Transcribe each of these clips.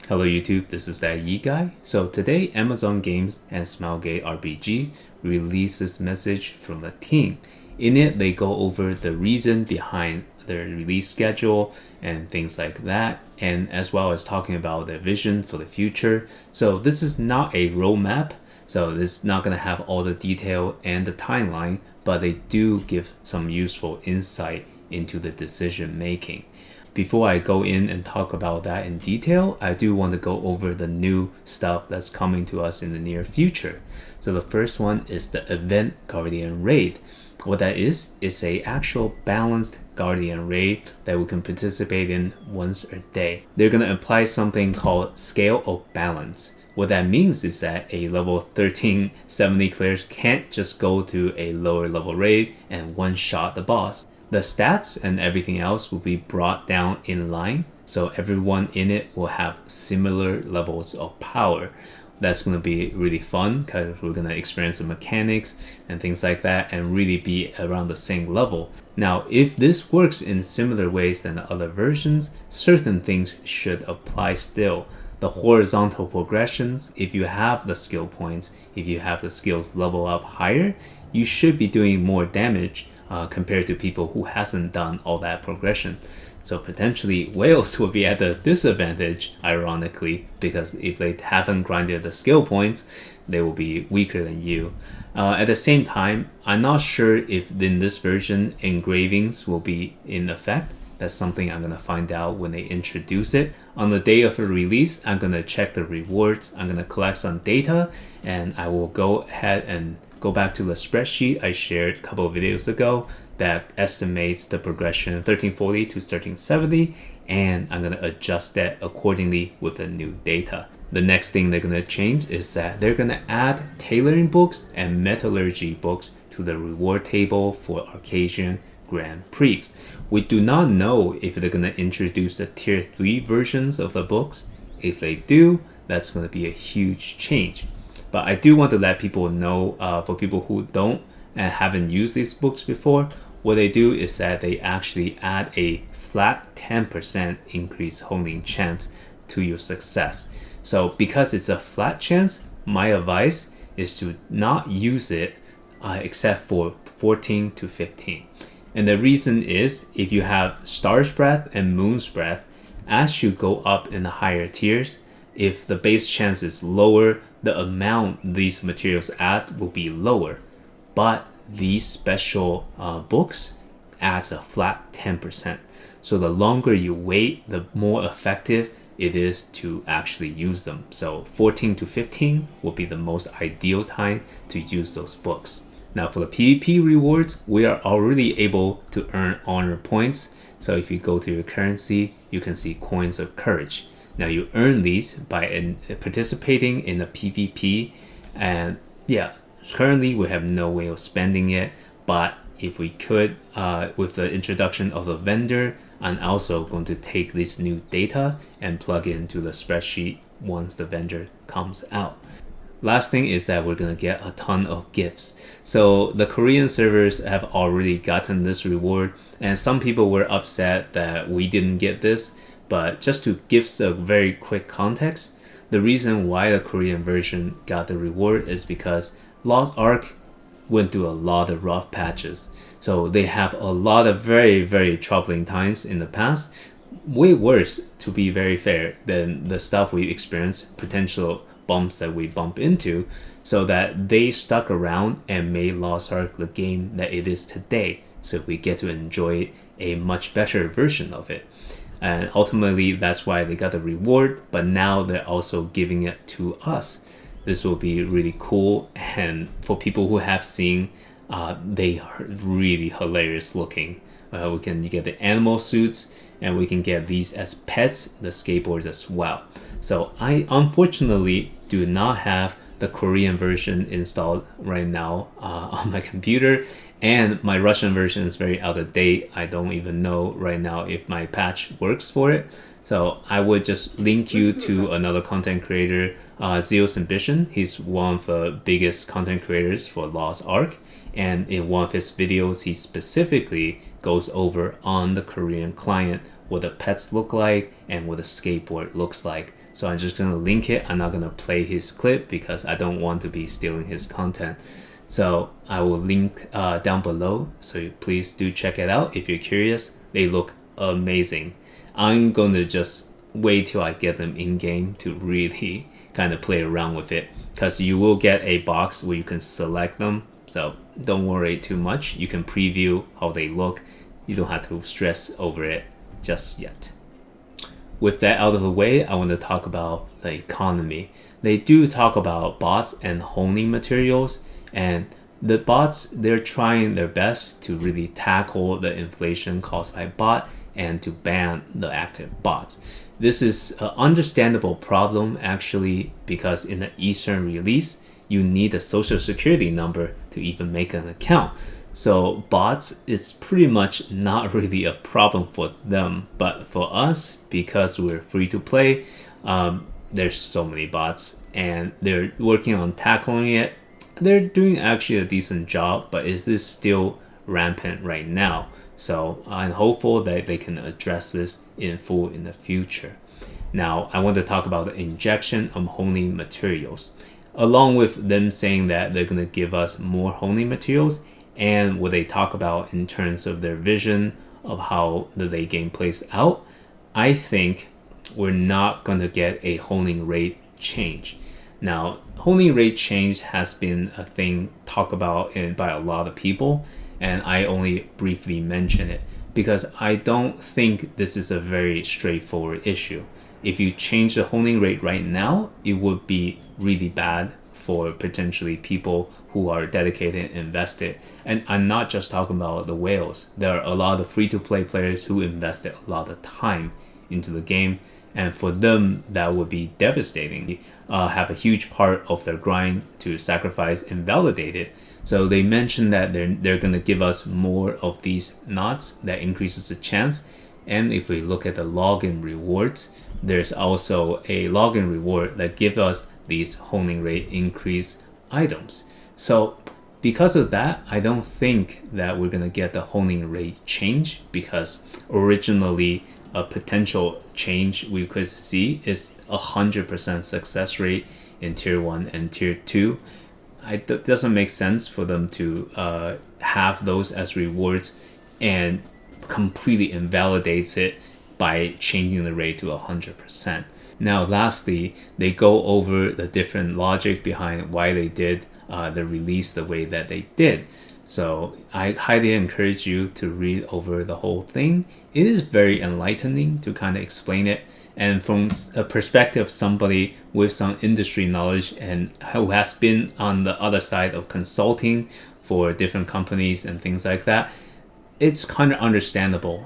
Hello YouTube, this is that Yi guy. So today Amazon Games and Smilegate RPG released this message from the team. In it, they go over the reason behind their release schedule and things like that, and as well as talking about their vision for the future. So this is not a roadmap, so this is not going to have all the detail and the timeline, but they do give some useful insight into the decision making. Before I go in and talk about that in detail, I do want to go over the new stuff that's coming to us in the near future. So the first one is the Event Guardian Raid. What that is a actual balanced Guardian Raid that we can participate in once a day. They're going to apply something called Scale of Balance. What that means is that a level 1370 players can't just go to a lower level raid and one-shot the boss. The stats and everything else will be brought down in line, so everyone in it will have similar levels of power. That's going to be really fun because we're going to experience the mechanics and things like that and really be around the same level. Now, if this works in similar ways than the other versions, certain things should apply still. The horizontal progressions, if you have the skill points, if you have the skills level up higher, you should be doing more damage compared to people who hasn't done all that progression. So potentially whales will be at a disadvantage, ironically, because if they haven't grinded the skill points, they will be weaker than you. At the same time, I'm not sure if in this version engravings will be in effect. That's something I'm going to find out when they introduce it. On the day of the release, I'm going to check the rewards. I'm going to collect some data, and I will go ahead and go back to the spreadsheet I shared a couple of videos ago that estimates the progression 1340 to 1370, and I'm going to adjust that accordingly with the new data. The next thing they're going to change is that they're going to add tailoring books and metallurgy books to the reward table for Arcasian Grand Prix. We do not know if they're going to introduce the tier 3 versions of the books. If they do, that's going to be a huge change. But I do want to let people know, for people who don't and haven't used these books before, what they do is that they actually add a flat 10% increase honing chance to your success. So because it's a flat chance, my advice is to not use it except for 14 to 15. And the reason is if you have Star's Breath and Moon's Breath, as you go up in the higher tiers, if the base chance is lower, the amount these materials add will be lower. But these special books adds a flat 10%. So the longer you wait, the more effective it is to actually use them. So 14 to 15 will be the most ideal time to use those books. Now for the PvP rewards, we are already able to earn honor points. So if you go to your currency, you can see coins of courage. Now you earn these by participating in the PvP, and yeah, currently we have no way of spending it, but if we could, with the introduction of the vendor, I'm also going to take this new data and plug it into the spreadsheet once the vendor comes out. Last thing is that we're going to get a ton of gifts. So the Korean servers have already gotten this reward, and some people were upset that we didn't get this. But just to give a very quick context, the reason why the Korean version got the reward is because Lost Ark went through a lot of rough patches. So they have a lot of very, very troubling times in the past. Way worse, to be very fair, than the stuff we experienced, potential bumps that we bump into, so that they stuck around and made Lost Ark the game that it is today. So we get to enjoy a much better version of it. And ultimately, that's why they got the reward, but now they're also giving it to us. This will be really cool, and for people who have seen, they are really hilarious looking. We can get the animal suits, and we can get these as pets, the skateboards as well. So I unfortunately do not have the Korean version installed right now on my computer, and my Russian version is very out of date. I don't even know right now if my patch works for it. So I would just link you to another content creator, ZealAmbition. He's one of the biggest content creators for Lost Ark, and in one of his videos, he specifically goes over on the Korean client what the pets look like and what the skateboard looks like. So I'm just gonna link it. I'm not gonna play his clip because I don't want to be stealing his content. So I will link down below, so please do check it out if you're curious. They look amazing. I'm going to just wait till I get them in game to really kind of play around with it, because you will get a box where you can select them. So don't worry too much. You can preview how they look. You don't have to stress over it just yet. With that out of the way, I want to talk about the economy. They do talk about bots and honing materials, and the bots, they're trying their best to really tackle the inflation caused by bot and to ban the active bots. This is an understandable problem actually, because in the Eastern release, you need a social security number to even make an account. So bots is pretty much not really a problem for them, but for us, because we're free to play, there's so many bots and they're working on tackling it. They're doing actually a decent job, but is this still rampant right now? So I'm hopeful that they can address this in full in the future. Now, I want to talk about the injection of honing materials, along with them saying that they're going to give us more honing materials, and what they talk about in terms of their vision of how the late game plays out. I think we're not going to get a honing rate change. Now, honing rate change has been a thing talked about by a lot of people, and I only briefly mention it because I don't think this is a very straightforward issue. If you change the honing rate right now, it would be really bad for potentially people who are dedicated and invested. And I'm not just talking about the whales. There are a lot of free-to-play players who invested a lot of time into the game, and for them that would be devastating. Have a huge part of their grind to sacrifice and validate it. So they mentioned that they're going to give us more of these knots that increases the chance. And if we look at the login rewards, there's also a login reward that gives us these honing rate increase items. So because of that, I don't think that we're going to get the honing rate change, because originally a potential change we could see is 100% success rate in tier 1 and tier 2. It doesn't make sense for them to have those as rewards and completely invalidates it by changing the rate to 100%. Now lastly, they go over the different logic behind why they did the release the way that they did. So I highly encourage you to read over the whole thing. It is very enlightening to kind of explain it, and from a perspective of somebody with some industry knowledge and who has been on the other side of consulting for different companies and things like that, it's kind of understandable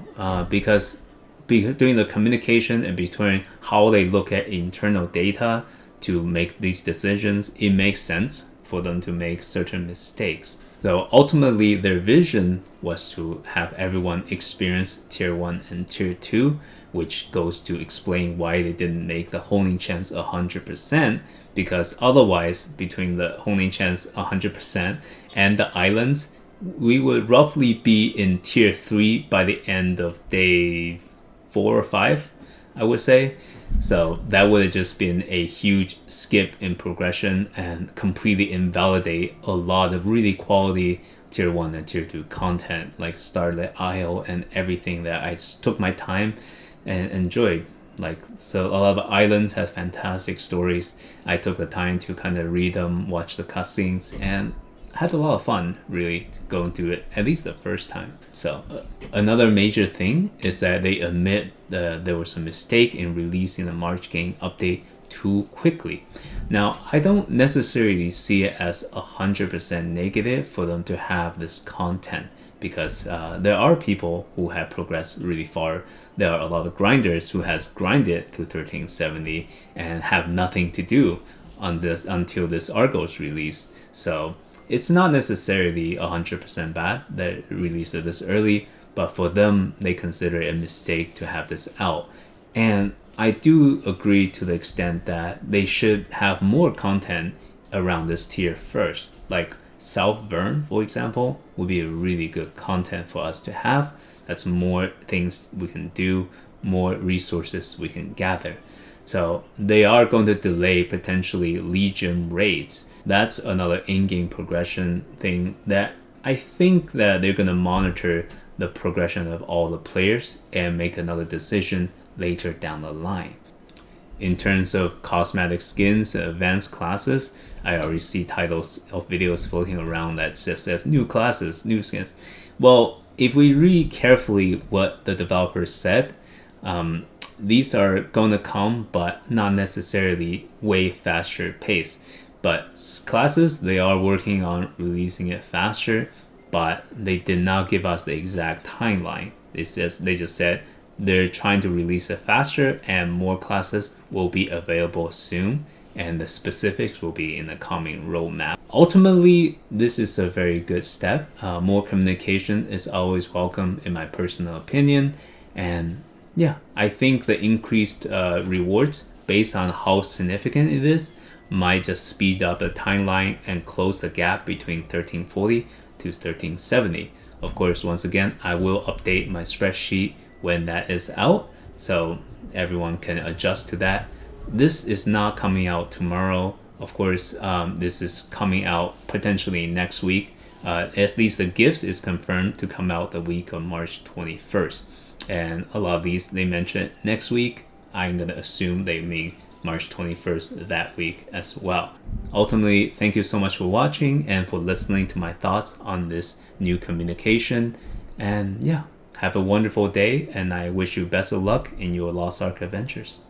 because between the communication and between how they look at internal data to make these decisions, it makes sense for them to make certain mistakes. So ultimately, their vision was to have everyone experience tier 1 and tier 2, which goes to explain why they didn't make the honing chance 100%, because otherwise, between the honing chance 100% and the islands, we would roughly be in tier 3 by the end of day 4 or 5, I would say. So that would have just been a huge skip in progression and completely invalidate a lot of really quality tier 1 and tier 2 content, like Starlit Isle and everything that I took my time and enjoyed. So a lot of islands have fantastic stories. I took the time to kind of read them, watch the cutscenes, and had a lot of fun really going through it, at least the first time. So another major thing is that they admit that there was a mistake in releasing the March game update too quickly. Now, I don't necessarily see it as 100% negative for them to have this content, because there are people who have progressed really far. There are a lot of grinders who has grinded to 1370 and have nothing to do on this until this Argos release. So it's not necessarily 100% bad that released it this early, but for them, they consider it a mistake to have this out. And I do agree to the extent that they should have more content around this tier first. Like South Vern, for example, would be a really good content for us to have. That's more things we can do, more resources we can gather. So they are going to delay potentially Legion raids. That's another in-game progression thing that I think that they're going to monitor the progression of all the players and make another decision later down the line. In terms of cosmetic skins and advanced classes, I already see titles of videos floating around that just says new classes, new skins. Well, if we read carefully what the developers said, these are going to come, but not necessarily way faster pace. But classes, they are working on releasing it faster, but they did not give us the exact timeline. They just said they're trying to release it faster and more classes will be available soon, and the specifics will be in the coming roadmap. Ultimately, this is a very good step. More communication is always welcome in my personal opinion. And yeah, I think the increased rewards based on how significant it is might just speed up the timeline and close the gap between 1340 to 1370. Of course, once again, I will update my spreadsheet when that is out, so everyone can adjust to that. This is not coming out tomorrow. Of course, this is coming out potentially next week. At least the gifts is confirmed to come out the week of March 21st. And a lot of these, they mentioned next week. I'm going to assume they mean March 21st that week as well. Ultimately, thank you so much for watching and for listening to my thoughts on this new communication. And yeah, have a wonderful day, and I wish you best of luck in your Lost Ark adventures.